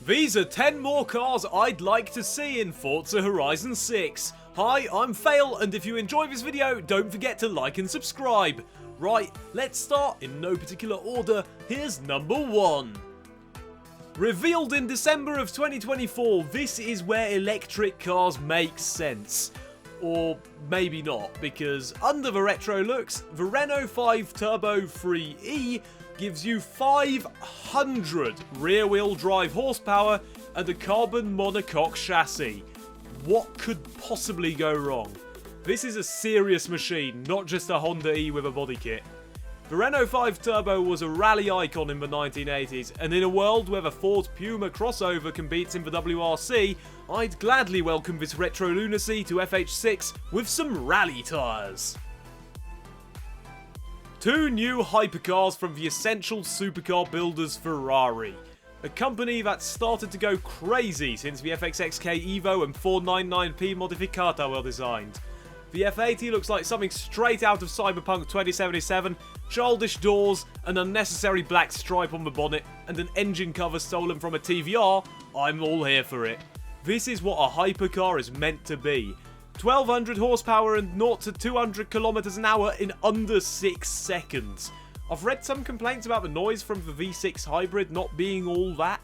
These are 10 more cars I'd like to see in Forza Horizon 6. Hi, I'm Fail, and if you enjoy this video, don't forget to like and subscribe. Right, let's start in no particular order. Here's number 1. Revealed in December of 2024, this is where electric cars make sense. Or maybe not, because under the retro looks, the Renault 5 Turbo 3E gives you 500 rear-wheel drive horsepower and a carbon monocoque chassis. What could possibly go wrong? This is a serious machine, not just a Honda E with a body kit. The Renault 5 Turbo was a rally icon in the 1980s, and in a world where the Ford Puma crossover competes in the WRC, I'd gladly welcome this retro lunacy to FH6 with some rally tyres. 2 new hypercars from the essential supercar builders Ferrari. A company that started to go crazy since the FXXK Evo and 499p Modificata were designed. The F80 looks like something straight out of Cyberpunk 2077, childish doors, an unnecessary black stripe on the bonnet, and an engine cover stolen from a TVR. I'm all here for it. This is what a hypercar is meant to be. 1200 horsepower and 0 to 200 kilometers an hour in under 6 seconds. I've read some complaints about the noise from the V6 hybrid not being all that,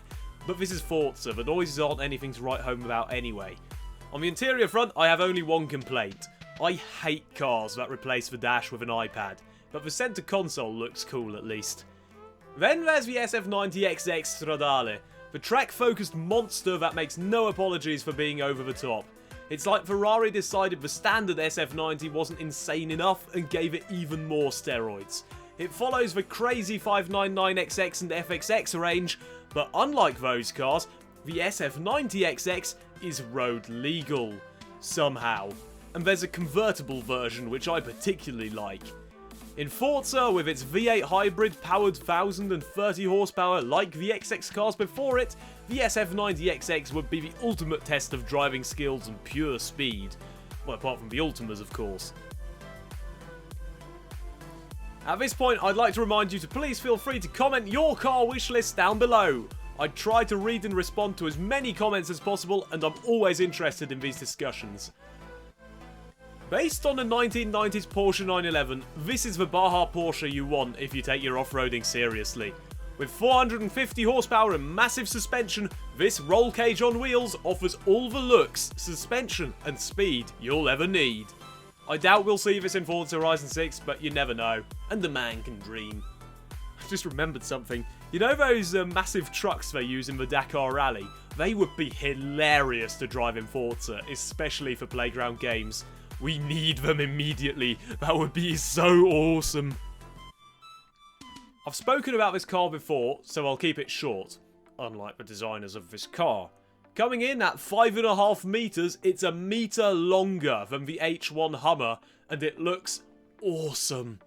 but this is Forza, the noises aren't anything to write home about anyway. On the interior front, I have only one complaint. I hate cars that replace the dash with an iPad, but the center console looks cool at least. Then there's the SF90XX Stradale, the track-focused monster that makes no apologies for being over the top. It's like Ferrari decided the standard SF90 wasn't insane enough and gave it even more steroids. It follows the crazy 599XX and FXX range, but unlike those cars, the SF90XX is road legal. Somehow. And there's a convertible version which I particularly like. In Forza, with its V8 hybrid powered 1030 horsepower like the XX cars before it, the SF90XX would be the ultimate test of driving skills and pure speed. Well, apart from the Ultimas, of course. At this point, I'd like to remind you to please feel free to comment your car wish list down below. I try to read and respond to as many comments as possible, and I'm always interested in these discussions. Based on a 1990s Porsche 911, this is the Baja Porsche you want if you take your off-roading seriously. With 450 horsepower and massive suspension, this roll cage on wheels offers all the looks, suspension and speed you'll ever need. I doubt we'll see this in Forza Horizon 6, but you never know, and a man can dream. I just remembered something. You know those massive trucks they use in the Dakar Rally? They would be hilarious to drive in Forza, especially for playground games. We need them immediately. That would be so awesome. I've spoken about this car before, so I'll keep it short, unlike the designers of this car. Coming in at 5.5 meters, it's a meter longer than the H1 Hummer, and it looks awesome.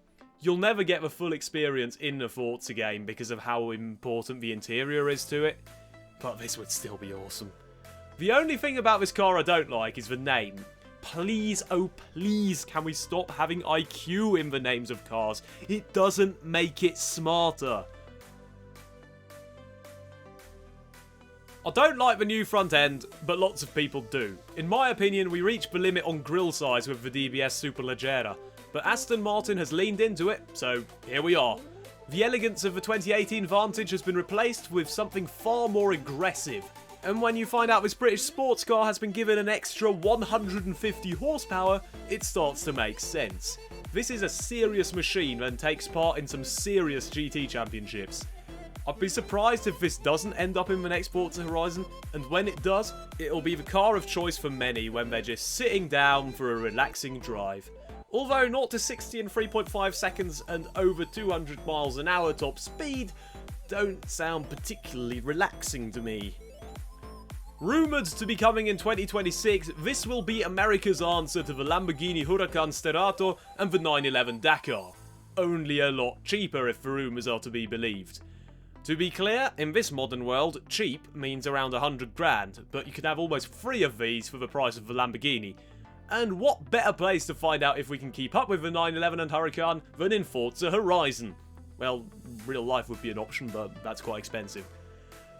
You'll never get the full experience in a Forza game because of how important the interior is to it, but this would still be awesome. The only thing about this car I don't like is the name. Please, oh please, can we stop having IQ in the names of cars? It doesn't make it smarter. I don't like the new front end, but lots of people do. In my opinion, we reached the limit on grille size with the DBS Superleggera, but Aston Martin has leaned into it, so here we are. The elegance of the 2018 Vantage has been replaced with something far more aggressive. And when you find out this British sports car has been given an extra 150 horsepower, it starts to make sense. This is a serious machine and takes part in some serious GT championships. I'd be surprised if this doesn't end up in the next Forza Horizon, and when it does, it'll be the car of choice for many when they're just sitting down for a relaxing drive. Although 0 to 60 in 3.5 seconds and over 200 miles an hour top speed don't sound particularly relaxing to me. Rumoured to be coming in 2026, this will be America's answer to the Lamborghini Huracan Sterato and the 911 Dakar. Only a lot cheaper if the rumours are to be believed. To be clear, in this modern world, cheap means around 100 grand, but you can have almost 3 of these for the price of the Lamborghini. And what better place to find out if we can keep up with the 911 and Huracan than in Forza Horizon? Well, real life would be an option, but that's quite expensive.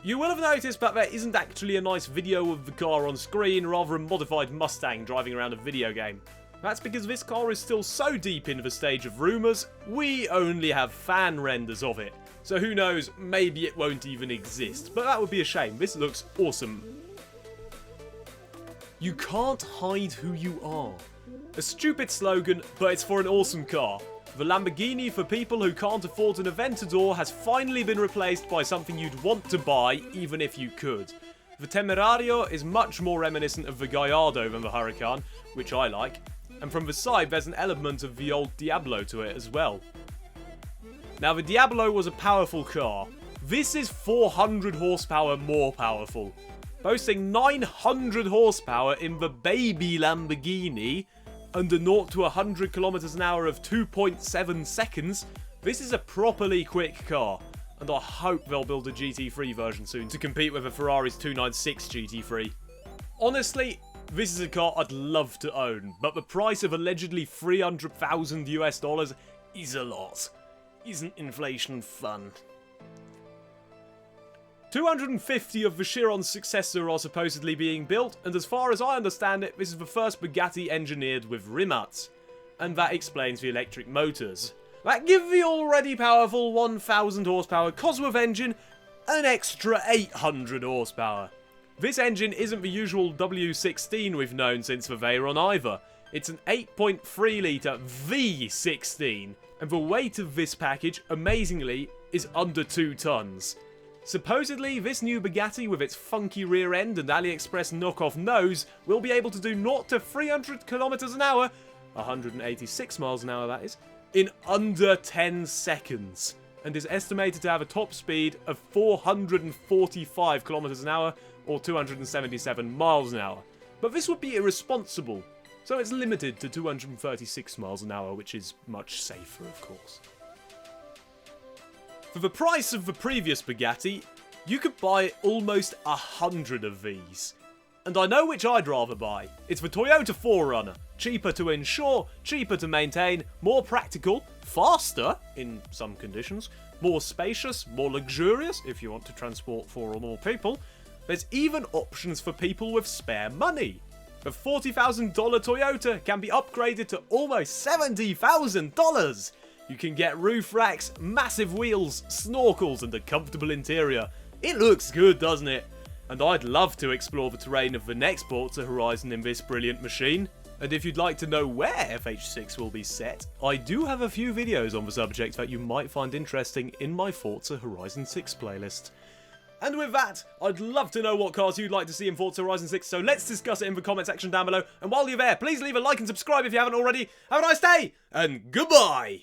You will have noticed that there isn't actually a nice video of the car on screen, rather a modified Mustang driving around a video game. That's because this car is still so deep into the stage of rumours, we only have fan renders of it. So who knows, maybe it won't even exist, but that would be a shame. This looks awesome. You can't hide who you are. A stupid slogan, but it's for an awesome car. The Lamborghini for people who can't afford an Aventador has finally been replaced by something you'd want to buy, even if you could. The Temerario is much more reminiscent of the Gallardo than the Huracan, which I like, and from the side there's an element of the old Diablo to it as well. Now the Diablo was a powerful car. This is 400 horsepower more powerful. Boasting 900 horsepower in the baby Lamborghini, under 0 to 100 kilometers an hour of 2.7 seconds, this is a properly quick car, and I hope they'll build a GT3 version soon to compete with a Ferrari's 296 GT3. Honestly, this is a car I'd love to own, but the price of allegedly $300,000 US is a lot. Isn't inflation fun? 250 of the Chiron's successor are supposedly being built, and as far as I understand it, this is the first Bugatti engineered with Rimac. And that explains the electric motors. That give the already powerful 1000 horsepower Cosworth engine an extra 800 horsepower. This engine isn't the usual W16 we've known since the Veyron either. It's an 8.3 litre V16, and the weight of this package, amazingly, is under 2 tons. Supposedly, this new Bugatti with its funky rear end and AliExpress knockoff nose will be able to do 0 to 300 kilometers an hour, 186 miles an hour that is, in under 10 seconds, and is estimated to have a top speed of 445 kilometers an hour, or 277 miles an hour. But this would be irresponsible, so it's limited to 236 miles an hour, which is much safer, of course. For the price of the previous Bugatti, you could buy almost 100 of these. And I know which I'd rather buy. It's the Toyota 4Runner. Cheaper to insure, cheaper to maintain, more practical, faster in some conditions, more spacious, more luxurious if you want to transport 4 or more people. There's even options for people with spare money. The $40,000 Toyota can be upgraded to almost $70,000. You can get roof racks, massive wheels, snorkels, and a comfortable interior. It looks good, doesn't it? And I'd love to explore the terrain of the next Forza Horizon in this brilliant machine. And if you'd like to know where FH6 will be set, I do have a few videos on the subject that you might find interesting in my Forza Horizon 6 playlist. And with that, I'd love to know what cars you'd like to see in Forza Horizon 6, so let's discuss it in the comment section down below. And while you're there, please leave a like and subscribe if you haven't already. Have a nice day, and goodbye!